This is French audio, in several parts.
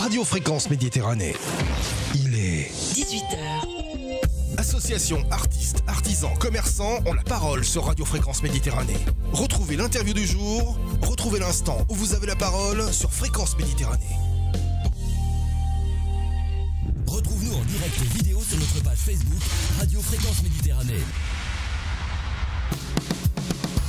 Radio Fréquence Méditerranée. Il est 18h. Associations, artistes, artisans, commerçants ont la parole sur Radio Fréquence Méditerranée. Retrouvez l'interview du jour, retrouvez l'instant où vous avez la parole sur Fréquence Méditerranée. Retrouve-nous en direct vidéo sur notre page Facebook Radio Fréquence Méditerranée.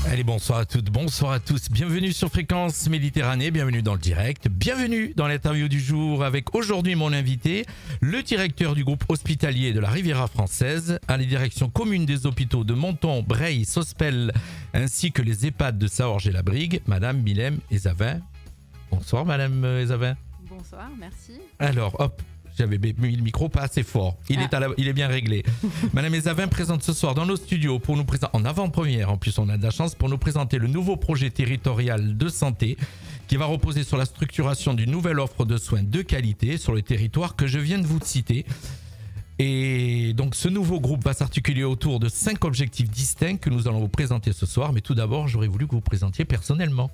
Allez, bonsoir à toutes, bonsoir à tous. Bienvenue sur Fréquence Méditerranée, bienvenue dans le direct, bienvenue dans l'interview du jour avec aujourd'hui mon invité, le directeur du groupe hospitalier de la Riviera française, à la direction commune des hôpitaux de Menton, Breil, Sospel, ainsi que les EHPAD de Saorge et la Brigue, Madame Mylène Ezavin. Bonsoir Madame Ezavin. Bonsoir, merci. Alors, hop. J'avais mis le micro pas assez fort. Il est bien réglé. Madame Ezavin présente ce soir dans nos studios pour nous présenter, en avant-première, en plus on a de la chance, pour nous présenter le nouveau projet territorial de santé qui va reposer sur la structuration d'une nouvelle offre de soins de qualité sur le territoire que je viens de vous citer. Et donc ce nouveau groupe va s'articuler autour de 5 objectifs distincts que nous allons vous présenter ce soir. Mais tout d'abord, j'aurais voulu que vous vous présentiez personnellement.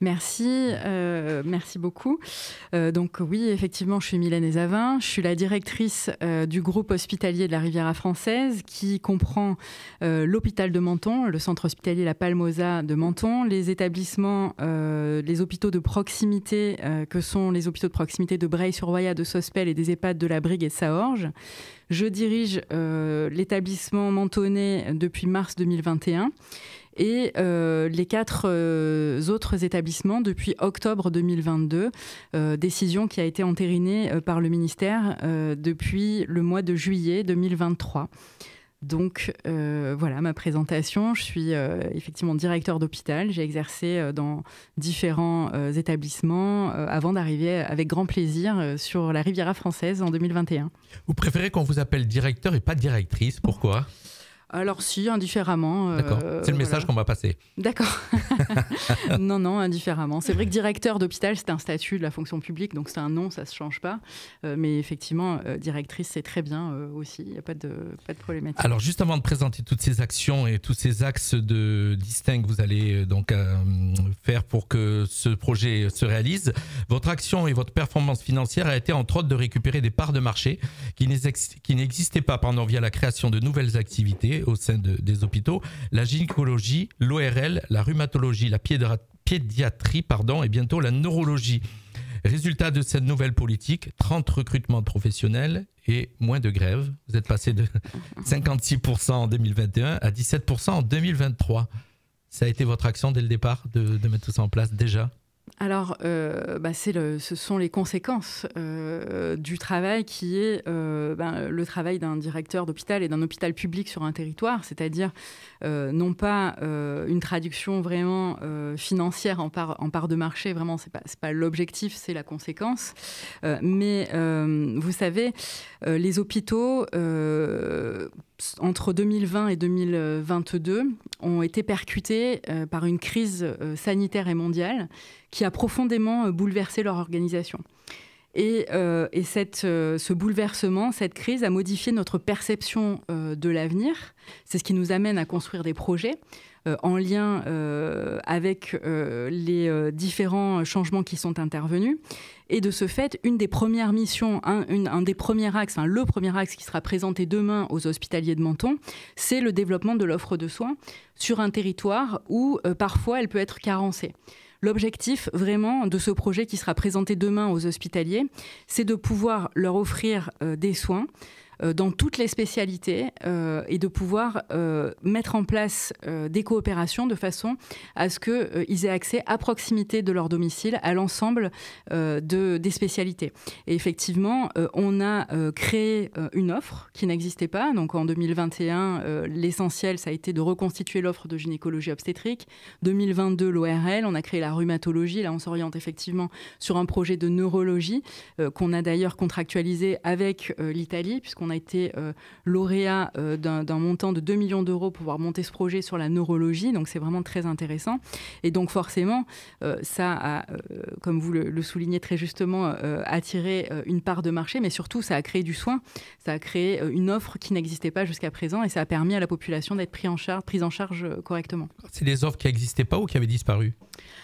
Merci, merci beaucoup. Donc oui, effectivement, je suis Mylène Ezavin. Je suis la directrice du groupe hospitalier de la Riviera française qui comprend l'hôpital de Menton, le centre hospitalier La Palmosa de Menton, les établissements, les hôpitaux de proximité que sont les hôpitaux de proximité de Breil-sur-Roya, de Sospel et des EHPAD de la Brigue et de Saorge. Je dirige l'établissement mentonnais depuis mars 2021. Et les 4 autres établissements depuis octobre 2022, décision qui a été entérinée par le ministère depuis le mois de juillet 2023. Donc voilà ma présentation. Je suis effectivement directeur d'hôpital. J'ai exercé dans différents établissements avant d'arriver avec grand plaisir sur la Riviera française en 2021. Vous préférez qu'on vous appelle directeur et pas directrice, pourquoi ? Alors si, indifféremment. D'accord, c'est le message qu'on va passer. D'accord. Non, indifféremment. C'est vrai que directeur d'hôpital, c'est un statut de la fonction publique, donc c'est un nom, ça ne se change pas. Mais effectivement, directrice, c'est très bien aussi, il n'y a pas de problématique. Alors juste avant de présenter toutes ces actions et tous ces axes distincts que vous allez donc faire pour que ce projet se réalise, votre action et votre performance financière a été entre autres de récupérer des parts de marché qui n'existaient pas via la création de nouvelles activités au sein des hôpitaux, la gynécologie, l'ORL, la rhumatologie, la pédiatrie et bientôt la neurologie. Résultat de cette nouvelle politique, 30 recrutements de professionnels et moins de grèves. Vous êtes passé de 56% en 2021 à 17% en 2023. Ça a été votre action dès le départ de mettre tout ça en place déjà ? Alors, ce sont les conséquences du travail qui est le travail d'un directeur d'hôpital et d'un hôpital public sur un territoire, c'est-à-dire non pas une traduction vraiment financière en part de marché, vraiment c'est pas l'objectif, c'est la conséquence. Mais vous savez, les hôpitaux entre 2020 et 2022 ont été percutés par une crise sanitaire et mondiale qui a profondément bouleversé leur organisation. Et ce bouleversement, cette crise a modifié notre perception de l'avenir. C'est ce qui nous amène à construire des projets en lien avec les différents changements qui sont intervenus. Et de ce fait, une des premières missions, un des premiers axes, le premier axe qui sera présenté demain aux hospitaliers de Menton, c'est le développement de l'offre de soins sur un territoire où parfois elle peut être carencée. L'objectif vraiment de ce projet qui sera présenté demain aux hospitaliers, c'est de pouvoir leur offrir des soins dans toutes les spécialités et de pouvoir mettre en place des coopérations de façon à ce qu'ils aient accès à proximité de leur domicile à l'ensemble des spécialités. Et effectivement, on a créé une offre qui n'existait pas. Donc en 2021, l'essentiel, ça a été de reconstituer l'offre de gynécologie obstétrique. 2022, l'ORL, on a créé la rhumatologie. Là, on s'oriente effectivement sur un projet de neurologie qu'on a d'ailleurs contractualisé avec l'Italie, puisqu'on on a été lauréat d'un montant de 2 millions d'euros pour pouvoir monter ce projet sur la neurologie. Donc, c'est vraiment très intéressant. Et donc, forcément, ça a, comme vous le soulignez très justement, attiré une part de marché, mais surtout, ça a créé du soin. Ça a créé une offre qui n'existait pas jusqu'à présent et ça a permis à la population d'être prise en charge correctement. C'est des offres qui n'existaient pas ou qui avaient disparu ?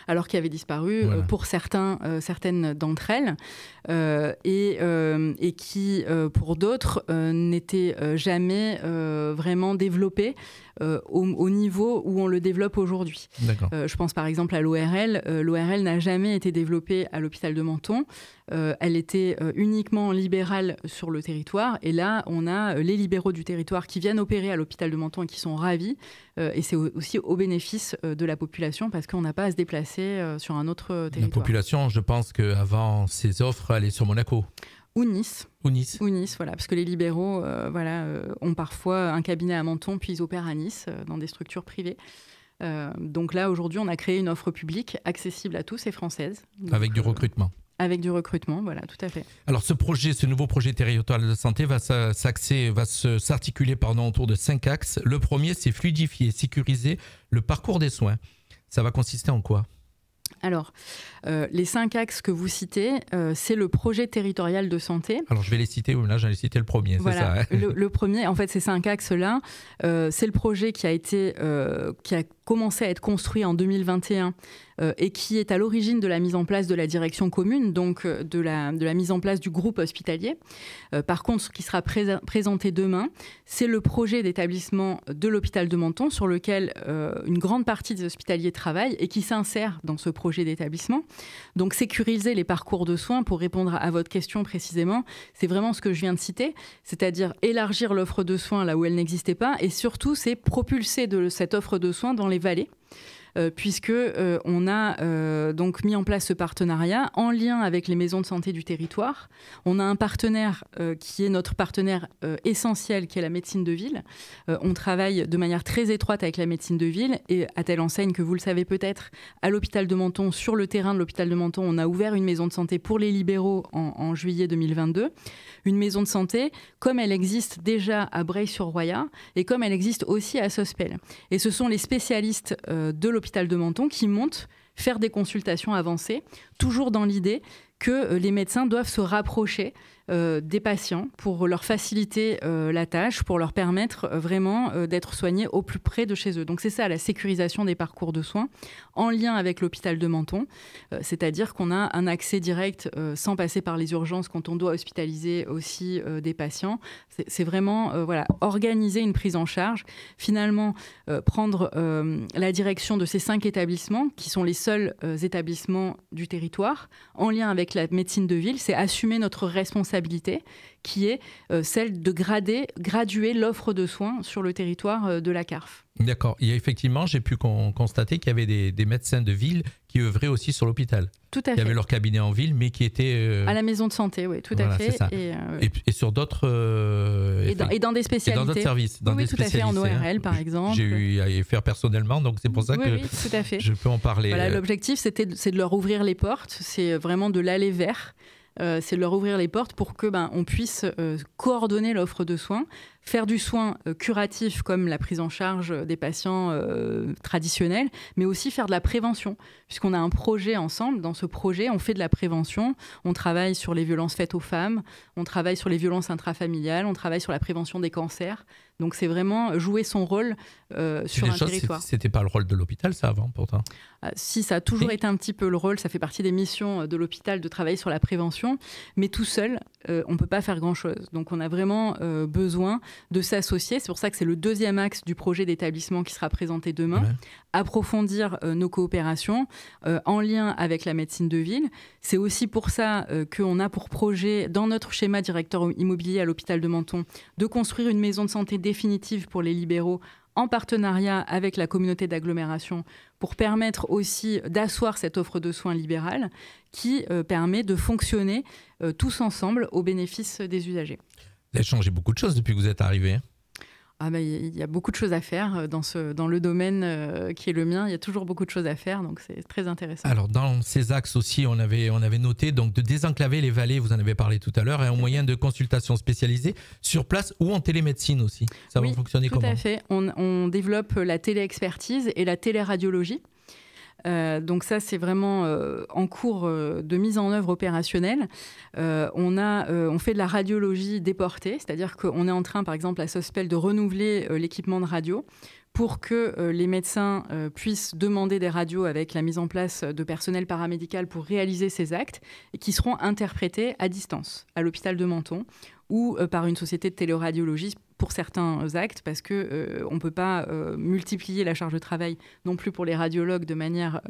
Alors qui avaient disparu pour certaines d'entre elles et qui, pour d'autres, n'étaient jamais vraiment développées au niveau où on le développe aujourd'hui. Je pense par exemple à l'ORL. L'ORL n'a jamais été développée à l'hôpital de Menton. Elle était uniquement libérale sur le territoire. Et là, on a les libéraux du territoire qui viennent opérer à l'hôpital de Menton et qui sont ravis. Et c'est aussi au bénéfice de la population parce qu'on n'a pas à se déplacer sur un autre territoire. La population, je pense qu'avant ces offres, elle est sur Monaco. Ou Nice. Voilà, parce que les libéraux ont parfois un cabinet à Menton, puis ils opèrent à Nice, dans des structures privées. Donc là, aujourd'hui, on a créé une offre publique accessible à tous et française. Donc, avec du recrutement. Avec du recrutement, voilà, tout à fait. Alors ce nouveau projet territorial de santé va s'articuler autour de 5 axes. Le premier, c'est fluidifier, sécuriser le parcours des soins. Ça va consister en quoi ? Alors, les 5 axes que vous citez, c'est le projet territorial de santé. Alors, je vais les citer, là, j'allais citer le premier, voilà, c'est ça. Le premier, en fait, ces 5 axes-là, c'est le projet qui a commencé à être construit en 2021 et qui est à l'origine de la mise en place de la direction commune, donc de la mise en place du groupe hospitalier. Par contre, ce qui sera présenté demain, c'est le projet d'établissement de l'hôpital de Menton sur lequel une grande partie des hospitaliers travaillent et qui s'insère dans ce projet d'établissement. Donc, sécuriser les parcours de soins, pour répondre à votre question précisément, c'est vraiment ce que je viens de citer, c'est-à-dire élargir l'offre de soins là où elle n'existait pas et surtout, c'est propulser cette offre de soins dans les vallées. Puisque on a donc mis en place ce partenariat en lien avec les maisons de santé du territoire. On a un partenaire qui est notre partenaire essentiel, qui est la médecine de ville. On travaille de manière très étroite avec la médecine de ville et à telle enseigne que vous le savez peut-être, à l'hôpital de Menton, sur le terrain de l'hôpital de Menton, on a ouvert une maison de santé pour les libéraux en juillet 2022. Une maison de santé comme elle existe déjà à Breil-sur-Roya et comme elle existe aussi à Sospel. Et ce sont les spécialistes de l'hôpital de Menton qui montent faire des consultations avancées, toujours dans l'idée que les médecins doivent se rapprocher des patients pour leur faciliter la tâche, pour leur permettre vraiment d'être soignés au plus près de chez eux. Donc c'est ça la sécurisation des parcours de soins en lien avec l'hôpital de Menton, c'est-à-dire qu'on a un accès direct sans passer par les urgences quand on doit hospitaliser aussi des patients. C'est vraiment organiser une prise en charge, finalement prendre la direction de ces 5 établissements qui sont les seuls établissements du territoire en lien avec la médecine de ville, c'est assumer notre responsabilité qui est celle de graduer l'offre de soins sur le territoire de la CARF. D'accord. Et effectivement, j'ai pu constater qu'il y avait des médecins de ville qui œuvraient aussi sur l'hôpital. Tout à fait. Qui avaient leur cabinet en ville, mais qui étaient... à la maison de santé, oui, tout à fait. C'est ça. Et sur d'autres... et dans des spécialités. Et dans d'autres services. Oui, tout à fait, en ORL, par exemple. J'ai eu à y faire personnellement, donc c'est pour ça que tout à fait. Je peux en parler. Voilà, l'objectif, c'est de leur ouvrir les portes. C'est vraiment de l'aller vers. C'est de leur ouvrir les portes pour que on puisse coordonner l'offre de soins, faire du soin curatif comme la prise en charge des patients traditionnels, mais aussi faire de la prévention, puisqu'on a un projet ensemble. Dans ce projet, on fait de la prévention, on travaille sur les violences faites aux femmes, on travaille sur les violences intrafamiliales, on travaille sur la prévention des cancers. Donc c'est vraiment jouer son rôle sur un territoire. C'était pas le rôle de l'hôpital, ça, avant, pourtant. Si, ça a toujours été un petit peu le rôle, ça fait partie des missions de l'hôpital de travailler sur la prévention, mais tout seul, on ne peut pas faire grand-chose. Donc on a vraiment besoin de s'associer. C'est pour ça que c'est le deuxième axe du projet d'établissement qui sera présenté demain. Ouais. Approfondir nos coopérations en lien avec la médecine de ville. C'est aussi pour ça qu'on a pour projet, dans notre schéma directeur immobilier à l'hôpital de Menton, de construire une maison de santé définitive pour les libéraux en partenariat avec la communauté d'agglomération pour permettre aussi d'asseoir cette offre de soins libérale qui permet de fonctionner tous ensemble au bénéfice des usagers. Vous avez changé beaucoup de choses depuis que vous êtes arrivé. Il y a beaucoup de choses à faire dans le domaine qui est le mien. Il y a toujours beaucoup de choses à faire, donc c'est très intéressant. Alors, dans ces axes aussi, on avait noté donc, de désenclaver les vallées, vous en avez parlé tout à l'heure, et un moyen de consultation spécialisée sur place ou en télémédecine aussi. Ça va fonctionner comment ? Tout à fait. On développe la téléexpertise et la téléradiologie. Donc ça, c'est vraiment en cours de mise en œuvre opérationnelle. On fait de la radiologie déportée, c'est-à-dire qu'on est en train, par exemple, à Sospel, de renouveler l'équipement de radio pour que les médecins puissent demander des radios avec la mise en place de personnel paramédical pour réaliser ces actes et qui seront interprétés à distance à l'hôpital de Menton ou par une société de téléradiologie pour certains actes, parce qu'on ne peut pas multiplier la charge de travail non plus pour les radiologues de manière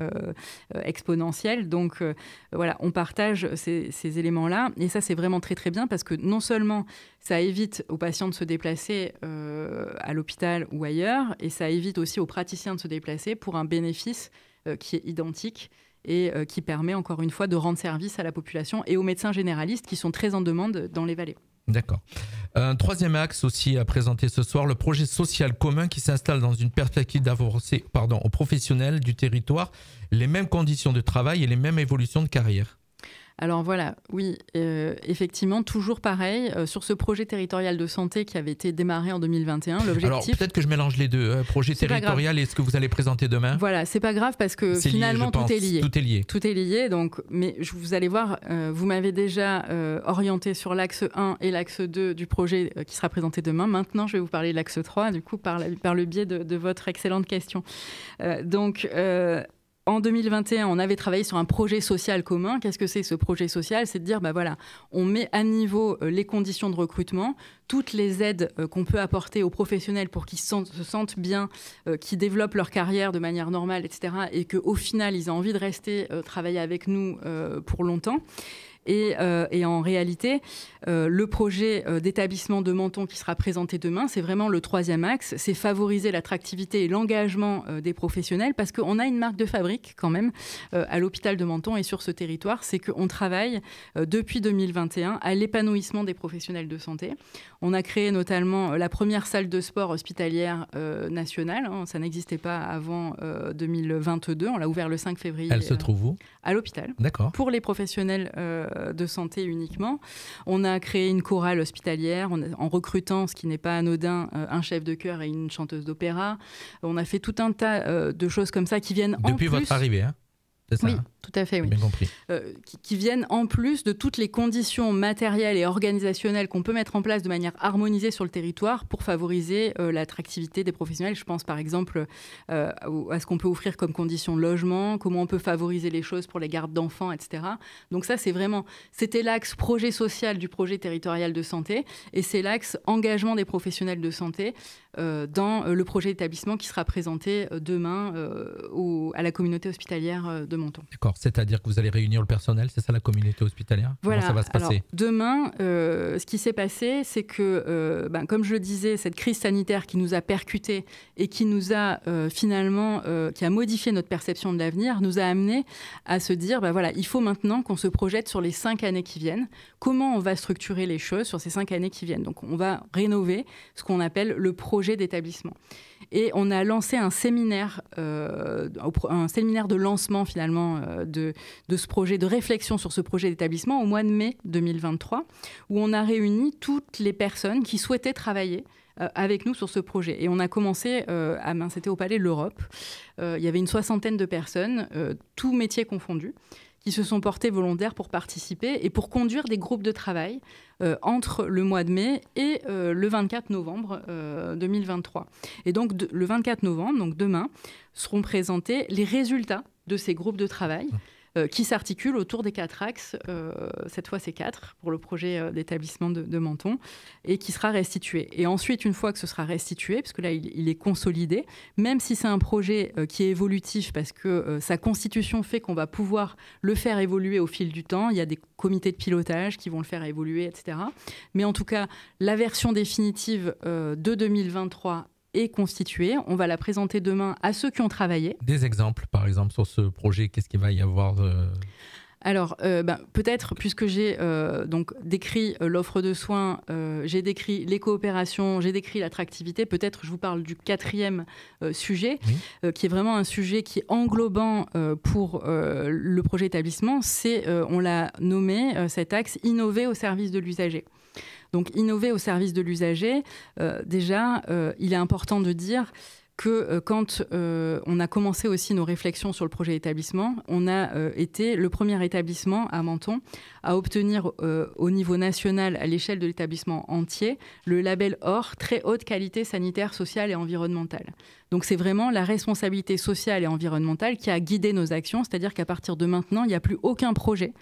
exponentielle. Donc voilà, on partage ces éléments-là. Et ça, c'est vraiment très très bien, parce que non seulement ça évite aux patients de se déplacer à l'hôpital ou ailleurs, et ça évite aussi aux praticiens de se déplacer pour un bénéfice qui est identique et qui permet encore une fois de rendre service à la population et aux médecins généralistes qui sont très en demande dans les vallées. D'accord. Un troisième axe aussi à présenter ce soir, le projet social commun qui s'installe dans une perspective d'avancer aux professionnels du territoire les mêmes conditions de travail et les mêmes évolutions de carrière. Alors voilà, oui, effectivement, toujours pareil, sur ce projet territorial de santé qui avait été démarré en 2021, l'objectif... Alors peut-être que je mélange les deux, projet territorial et ce que vous allez présenter demain. Voilà, c'est pas grave parce que finalement tout est lié. Tout est lié. Tout est lié, donc, mais vous allez voir, vous m'avez déjà orienté sur l'axe 1 et l'axe 2 du projet qui sera présenté demain. Maintenant, je vais vous parler de l'axe 3, du coup, par le biais de votre excellente question. En 2021, on avait travaillé sur un projet social commun. Qu'est-ce que c'est ce projet social ? C'est de dire, on met à niveau les conditions de recrutement, toutes les aides qu'on peut apporter aux professionnels pour qu'ils se sentent bien, qu'ils développent leur carrière de manière normale, etc. Et qu'au final, ils aient envie de rester travailler avec nous pour longtemps. Et en réalité, le projet d'établissement de Menton qui sera présenté demain, c'est vraiment le troisième axe, c'est favoriser l'attractivité et l'engagement des professionnels, parce qu'on a une marque de fabrique quand même à l'hôpital de Menton et sur ce territoire, c'est qu'on travaille depuis 2021 à l'épanouissement des professionnels de santé. On a créé notamment la première salle de sport hospitalière nationale, ça n'existait pas avant 2022, on l'a ouvert le 5 février. Elle se trouve où ? À l'hôpital. D'accord. Pour les professionnels de santé uniquement. On a créé une chorale hospitalière en recrutant, ce qui n'est pas anodin, un chef de chœur et une chanteuse d'opéra. On a fait tout un tas de choses comme ça qui viennent en plus... Depuis votre arrivée, hein ? C'est ça, oui, hein ? tout à fait, oui. Bien compris. Qui viennent en plus de toutes les conditions matérielles et organisationnelles qu'on peut mettre en place de manière harmonisée sur le territoire pour favoriser l'attractivité des professionnels. Je pense par exemple à ce qu'on peut offrir comme conditions de logement, comment on peut favoriser les choses pour les gardes d'enfants, etc. Donc ça, c'était l'axe projet social du projet territorial de santé et c'est l'axe engagement des professionnels de santé dans le projet d'établissement qui sera présenté demain à la communauté hospitalière de Menton. D'accord, c'est-à-dire que vous allez réunir le personnel, c'est ça la communauté hospitalière ? Voilà. Comment ça va se passer ? Alors, demain, ce qui s'est passé, c'est que, comme je le disais, cette crise sanitaire qui nous a percutés et qui nous a finalement, qui a modifié notre perception de l'avenir, nous a amené à se dire, il faut maintenant qu'on se projette sur les 5 années qui viennent. Comment on va structurer les choses sur ces 5 années qui viennent ? Donc, on va rénover ce qu'on appelle le projet d'établissement. Et on a lancé un séminaire de lancement finalement de ce projet, de réflexion sur ce projet d'établissement au mois de mai 2023, où on a réuni toutes les personnes qui souhaitaient travailler avec nous sur ce projet. Et on a commencé, c'était au Palais de l'Europe, il y avait une 60aine de personnes, tous métiers confondus, qui se sont portés volontaires pour participer et pour conduire des groupes de travail entre le mois de mai et le 24 novembre 2023. Et donc, le 24 novembre, donc demain, seront présentés les résultats de ces groupes de travail qui s'articulent autour des 4 axes, cette fois c'est 4 pour le projet d'établissement de Menton, et qui sera restitué. Et ensuite, une fois que ce sera restitué, parce que là il est consolidé, même si c'est un projet qui est évolutif, parce que sa constitution fait qu'on va pouvoir le faire évoluer au fil du temps, il y a des comités de pilotage qui vont le faire évoluer, etc. Mais en tout cas, la version définitive de 2023 est constituée. On va la présenter demain à ceux qui ont travaillé. Des exemples, par exemple, sur ce projet, qu'est-ce qu'il va y avoir Alors, peut-être, puisque j'ai donc décrit l'offre de soins, j'ai décrit les coopérations, j'ai décrit l'attractivité, peut-être je vous parle du 4e sujet, qui est vraiment un sujet qui est englobant pour le projet établissement. C'est, on l'a nommé, cet axe « Innover au service de l'usager ». Donc, innover au service de l'usager, déjà, il est important de dire que quand on a commencé aussi nos réflexions sur le projet établissement, on a été le premier établissement à Menton à obtenir au niveau national, à l'échelle de l'établissement entier, le label OR, très haute qualité sanitaire, sociale et environnementale. Donc c'est vraiment la responsabilité sociale et environnementale qui a guidé nos actions, c'est-à-dire qu'à partir de maintenant, il n'y a plus aucun projet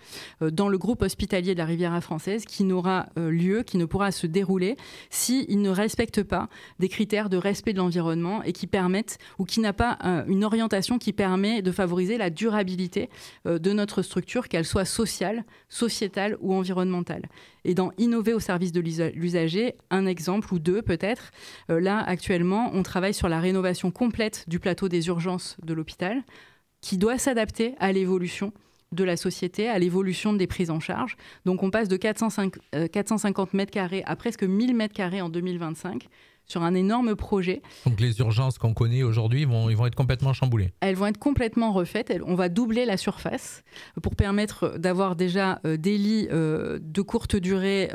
dans le groupe hospitalier de la Riviera française qui n'aura lieu, qui ne pourra se dérouler s'il ne respecte pas des critères de respect de l'environnement et qui permettent, ou qui n'a pas une orientation qui permet de favoriser la durabilité de notre structure, qu'elle soit sociale, sociétale ou environnementale. Et dans innover au service de l'usager, un exemple ou deux peut-être. Là, actuellement, on travaille sur la rénovation complète du plateau des urgences de l'hôpital, qui doit s'adapter à l'évolution de la société, à l'évolution des prises en charge. Donc on passe de 450 mètres carrés à presque 1000 mètres carrés en 2025, sur un énorme projet. Donc les urgences qu'on connaît aujourd'hui, ils vont être complètement chamboulées. Elles vont être complètement refaites. On va doubler la surface pour permettre d'avoir déjà des lits de courte durée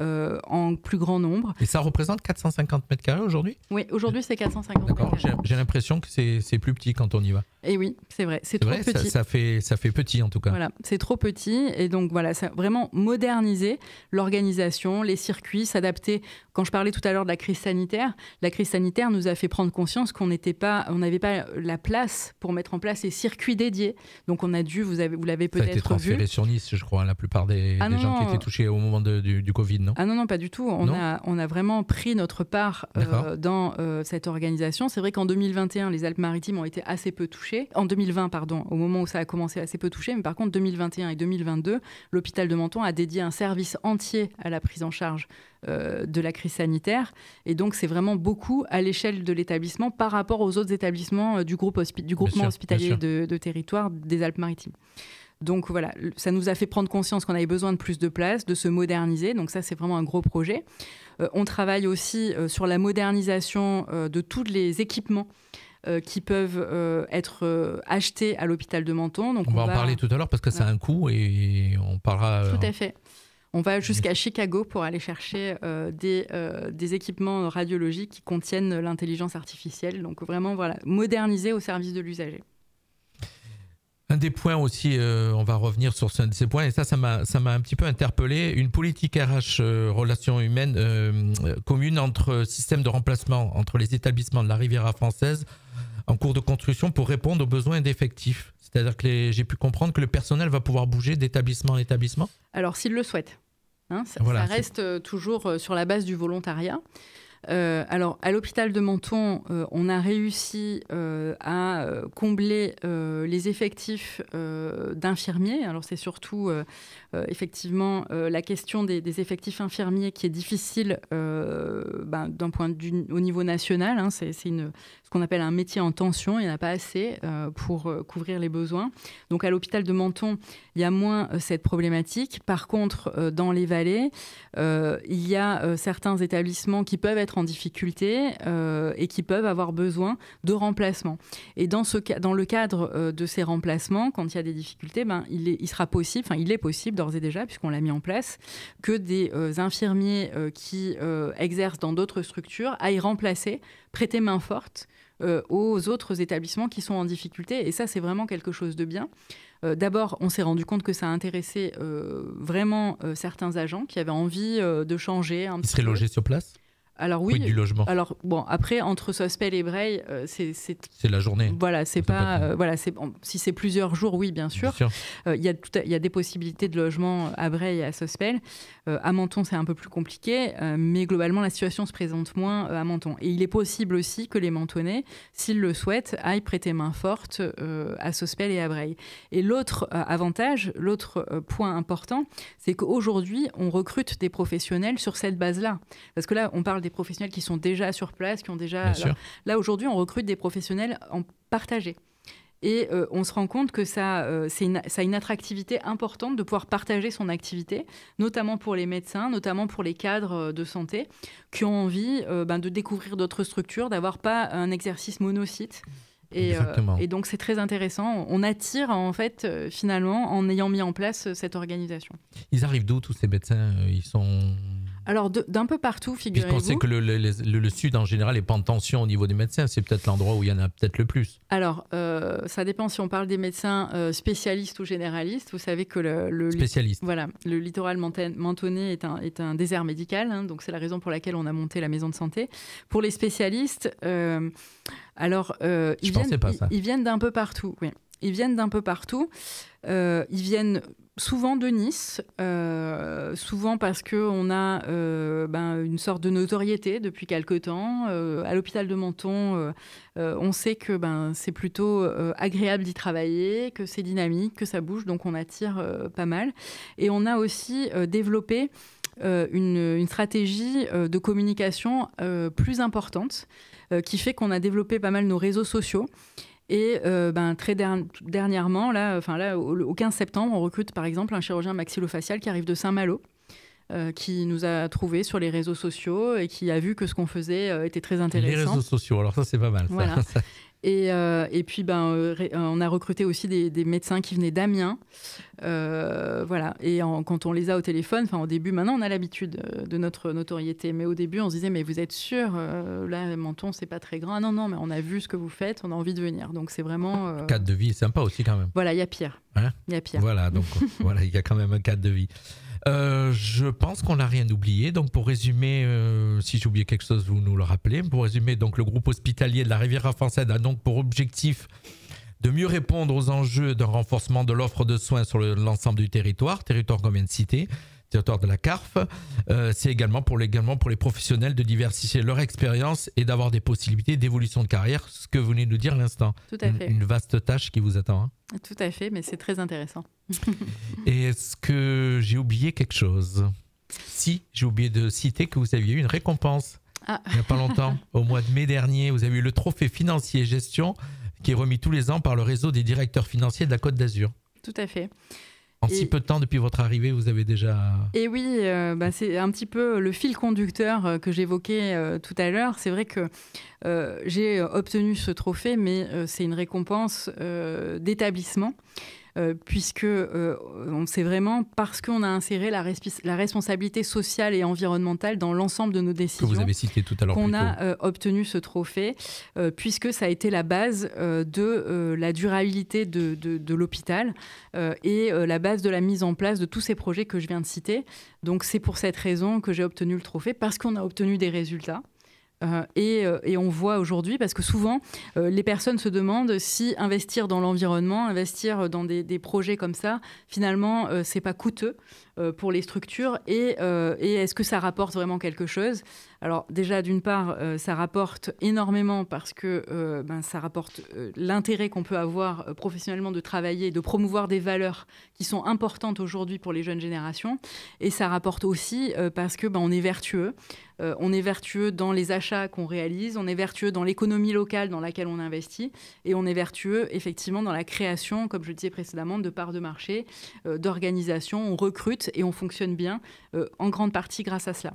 en plus grand nombre. Et ça représente 450 mètres carrés aujourd'hui ? Oui, aujourd'hui c'est 450 D'accord. mètres carrés. J'ai l'impression que c'est plus petit quand on y va. Et oui, c'est vrai. C'est trop petit. Ça fait petit en tout cas. Voilà, c'est trop petit. Et donc voilà, ça vraiment moderniser l'organisation, les circuits, s'adapter. Quand je parlais tout à l'heure de la crise sanitaire nous a fait prendre conscience qu'on n'avait pas la place pour mettre en place les circuits dédiés. Donc on a dû, vous l'avez peut-être vu. Ça a été transféré sur Nice, je crois, la plupart des gens qui étaient touchés au moment du Covid, non ? Ah non, pas du tout. On a vraiment pris notre part dans cette organisation. C'est vrai qu'en 2021, les Alpes-Maritimes ont été assez peu touchées. En 2020, pardon, au moment où ça a commencé, assez peu touché. Mais par contre, 2021 et 2022, l'hôpital de Menton a dédié un service entier à la prise en charge de la crise sanitaire. Et donc, c'est vraiment beaucoup à l'échelle de l'établissement par rapport aux autres établissements du groupement hospitalier de territoire des Alpes-Maritimes. Donc voilà, ça nous a fait prendre conscience qu'on avait besoin de plus de place, de se moderniser. Donc ça, c'est vraiment un gros projet. On travaille aussi sur la modernisation de tous les équipements qui peuvent être achetés à l'hôpital de Menton. Donc on va en parler tout à l'heure parce que ça a un coût et on parlera... Tout à fait. On va jusqu'à Chicago pour aller chercher des équipements radiologiques qui contiennent l'intelligence artificielle. Donc vraiment, voilà, moderniser au service de l'usager. Un des points aussi, on va revenir sur ces points, et ça m'a un petit peu interpellé, une politique RH relations humaines commune entre système de remplacement entre les établissements de la Riviera française en cours de construction pour répondre aux besoins d'effectifs. C'est-à-dire que j'ai pu comprendre que le personnel va pouvoir bouger d'établissement en établissement ? Alors, s'il le souhaite. Ça reste toujours sur la base du volontariat. Alors, à l'hôpital de Menton, on a réussi à combler les effectifs d'infirmiers. Alors, c'est surtout effectivement la question des effectifs infirmiers qui est difficile d'un point de vue au niveau national. C'est ce qu'on appelle un métier en tension. Il n'y en a pas assez pour couvrir les besoins. Donc, à l'hôpital de Menton, il y a moins cette problématique. Par contre, dans les vallées, il y a certains établissements qui peuvent être en difficulté et qui peuvent avoir besoin de remplacement. Et dans le cadre de ces remplacements, quand il y a des difficultés, il est possible d'ores et déjà, puisqu'on l'a mis en place, que des infirmiers qui exercent dans d'autres structures aillent remplacer, prêter main forte aux autres établissements qui sont en difficulté. Et ça, c'est vraiment quelque chose de bien. D'abord, on s'est rendu compte que ça a intéressé vraiment certains agents qui avaient envie de changer. Ils seraient logés sur place ? Alors oui, du logement. Alors bon, après entre Sospel et Breil, c'est la journée. Voilà, c'est pas si c'est plusieurs jours, oui, bien sûr. Il y a des possibilités de logement à Breil et à Sospel. À Menton, c'est un peu plus compliqué, mais globalement, la situation se présente moins à Menton. Et il est possible aussi que les Mentonnais, s'ils le souhaitent, aillent prêter main forte à Sospel et à Breil. Et l'autre avantage, l'autre point important, c'est qu'aujourd'hui, on recrute des professionnels sur cette base-là. Parce que là, on parle des professionnels qui sont déjà sur place, qui ont déjà... Là, aujourd'hui, on recrute des professionnels en partagé. Et on se rend compte que ça a une attractivité importante de pouvoir partager son activité, notamment pour les médecins, notamment pour les cadres de santé qui ont envie de découvrir d'autres structures, d'avoir pas un exercice monosite. Et donc, c'est très intéressant. On attire, en fait, finalement, en ayant mis en place cette organisation. Ils arrivent d'où, tous ces médecins? Ils sont... Alors, d'un peu partout, figurez-vous. Puisqu'on sait que le Sud, en général, n'est pas en tension au niveau des médecins. C'est peut-être l'endroit où il y en a peut-être le plus. Alors, ça dépend si on parle des médecins spécialistes ou généralistes. Vous savez que spécialiste. Voilà, le littoral mentonné est un désert médical. Hein, donc, c'est la raison pour laquelle on a monté la maison de santé. Pour les spécialistes... ils viennent d'un peu partout. Oui. Ils viennent d'un peu partout. Ils viennent souvent de Nice, souvent parce qu'on a une sorte de notoriété depuis quelque temps. À l'hôpital de Menton, on sait que c'est plutôt agréable d'y travailler, que c'est dynamique, que ça bouge, donc on attire pas mal. Et on a aussi développé une stratégie de communication plus importante, qui fait qu'on a développé pas mal nos réseaux sociaux. Et très dernièrement, au 15 septembre, on recrute par exemple un chirurgien maxillofacial qui arrive de Saint-Malo, qui nous a trouvé sur les réseaux sociaux et qui a vu que ce qu'on faisait était très intéressant. Les réseaux sociaux, alors ça c'est pas mal. Ça. Voilà. Et puis, on a recruté aussi des médecins qui venaient d'Amiens. Voilà. Et quand on les a au téléphone, au début, maintenant, on a l'habitude de notre notoriété. Mais au début, on se disait, mais vous êtes sûr là, Menton, c'est pas très grand. Ah, non, mais on a vu ce que vous faites, on a envie de venir. Donc, c'est vraiment... Le cadre de vie est sympa aussi, quand même. Voilà, il y a pire. Hein? Il y a pire. Voilà, donc voilà, il y a quand même un cadre de vie. Je pense qu'on n'a rien oublié. Donc, pour résumer, si j'ai oublié quelque chose, vous nous le rappelez. Pour résumer, donc, le groupe hospitalier de la Riviera française a donc pour objectif de mieux répondre aux enjeux d'un renforcement de l'offre de soins sur l'ensemble du territoire qu'on vient de citer, territoire de la CARF. C'est également pour les professionnels de diversifier leur expérience et d'avoir des possibilités d'évolution de carrière, ce que vous venez de nous dire à l'instant. Tout à fait. Une vaste tâche qui vous attend. Hein. Tout à fait, mais c'est très intéressant. Et est-ce que j'ai oublié quelque chose? Si, j'ai oublié de citer que vous aviez eu une récompense il n'y a pas longtemps. Au mois de mai dernier, vous avez eu le trophée financier gestion qui est remis tous les ans par le réseau des directeurs financiers de la Côte d'Azur. Tout à fait. Si peu de temps depuis votre arrivée, vous avez déjà... Et oui, c'est un petit peu le fil conducteur que j'évoquais tout à l'heure. C'est vrai que j'ai obtenu ce trophée, mais c'est une récompense d'établissement. Puisque c'est vraiment parce qu'on a inséré la responsabilité sociale et environnementale dans l'ensemble de nos décisions que vous avez cité tout à l'heure qu'on a obtenu ce trophée, puisque ça a été la base de la durabilité de l'hôpital et la base de la mise en place de tous ces projets que je viens de citer. Donc c'est pour cette raison que j'ai obtenu le trophée, parce qu'on a obtenu des résultats. Et on voit aujourd'hui, parce que souvent, les personnes se demandent si investir dans l'environnement, investir dans des projets comme ça, finalement, c'est pas coûteux pour les structures et est-ce que ça rapporte vraiment quelque chose? Alors déjà, d'une part, ça rapporte énormément parce que ça rapporte l'intérêt qu'on peut avoir professionnellement de travailler, de promouvoir des valeurs qui sont importantes aujourd'hui pour les jeunes générations. Et ça rapporte aussi parce que on est vertueux. On est vertueux dans les achats qu'on réalise, on est vertueux dans l'économie locale dans laquelle on investit et on est vertueux effectivement dans la création, comme je le disais précédemment, de parts de marché, d'organisation. On recrute et on fonctionne bien en grande partie grâce à cela.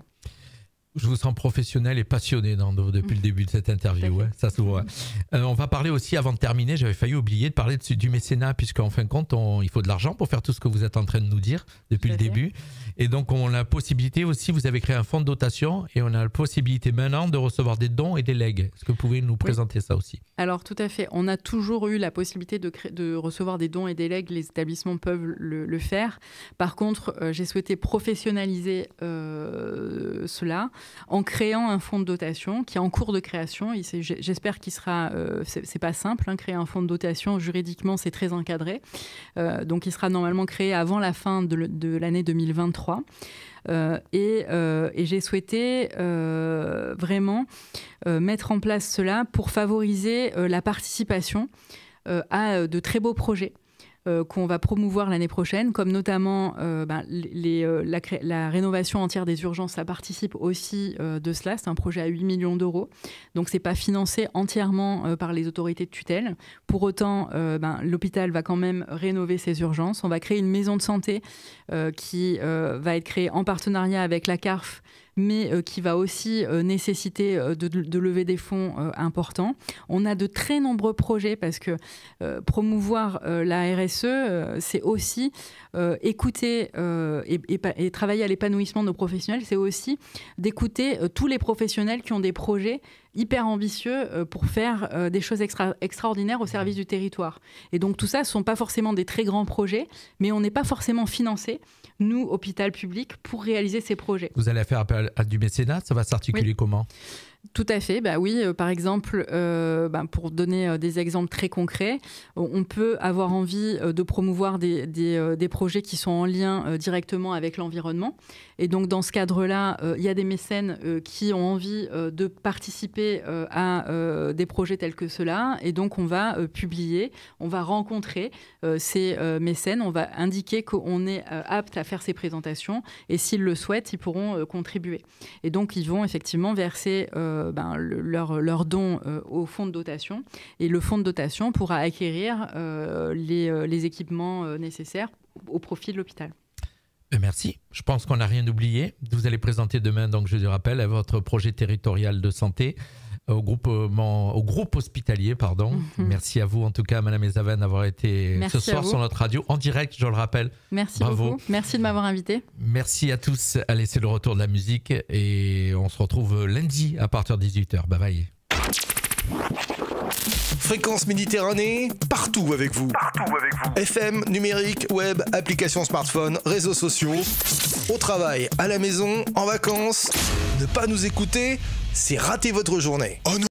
Je vous sens professionnel et passionné depuis le début de cette interview. Ouais, ça se voit. On va parler aussi, avant de terminer, j'avais failli oublier de parler du mécénat, puisqu'en fin de compte, il faut de l'argent pour faire tout ce que vous êtes en train de nous dire depuis le début. Et donc, on a la possibilité aussi, vous avez créé un fonds de dotation et on a la possibilité maintenant de recevoir des dons et des legs. Est-ce que vous pouvez nous présenter ça aussi? Alors, tout à fait. On a toujours eu la possibilité de recevoir des dons et des legs. Les établissements peuvent le faire. Par contre, j'ai souhaité professionnaliser cela en créant un fonds de dotation qui est en cours de création. J'espère qu'il sera... c'est pas simple, créer un fonds de dotation. Juridiquement, c'est très encadré. Donc, il sera normalement créé avant la fin de l'année 2023. Et j'ai souhaité vraiment mettre en place cela pour favoriser la participation à de très beaux projets. qu'on va promouvoir l'année prochaine, comme notamment la rénovation entière des urgences. Ça participe aussi de cela. C'est un projet à 8 millions d'euros. Donc, ce n'est pas financé entièrement par les autorités de tutelle. Pour autant, l'hôpital va quand même rénover ses urgences. On va créer une maison de santé qui va être créée en partenariat avec la CARF, mais qui va aussi nécessiter de lever des fonds importants. On a de très nombreux projets parce que promouvoir la RSE, c'est aussi écouter et travailler à l'épanouissement de nos professionnels, c'est aussi d'écouter tous les professionnels qui ont des projets hyper ambitieux pour faire des choses extraordinaires au service du territoire. Et donc tout ça, ce ne sont pas forcément des très grands projets, mais on n'est pas forcément financé, nous, hôpital public, pour réaliser ces projets. Vous allez faire appel à du mécénat, ça va s'articuler comment ? Tout à fait, oui. Par exemple, pour donner des exemples très concrets, on peut avoir envie de promouvoir des projets qui sont en lien directement avec l'environnement. Et donc, dans ce cadre-là, il y a des mécènes qui ont envie de participer à des projets tels que ceux-là. Et donc, on va publier, on va rencontrer ces mécènes, on va indiquer qu'on est apte à faire ces présentations. Et s'ils le souhaitent, ils pourront contribuer. Et donc, ils vont effectivement verser leur don au fonds de dotation. Et le fonds de dotation pourra acquérir les équipements nécessaires au profit de l'hôpital. Merci. Je pense qu'on n'a rien oublié. Vous allez présenter demain, donc je le rappelle, votre projet territorial de santé au groupe hospitalier. Merci à vous, en tout cas, Madame Ezaven, d'avoir été ce soir sur notre radio, en direct, je le rappelle. Merci Bravo. Beaucoup. Merci de m'avoir invité. Merci à tous. Allez, c'est le retour de la musique et on se retrouve lundi à partir de 18h. Bye bye. Fréquence Méditerranée, partout avec vous. FM, numérique, web, applications smartphone, réseaux sociaux. Au travail, à la maison, en vacances. Ne pas nous écouter, c'est rater votre journée. Oh non.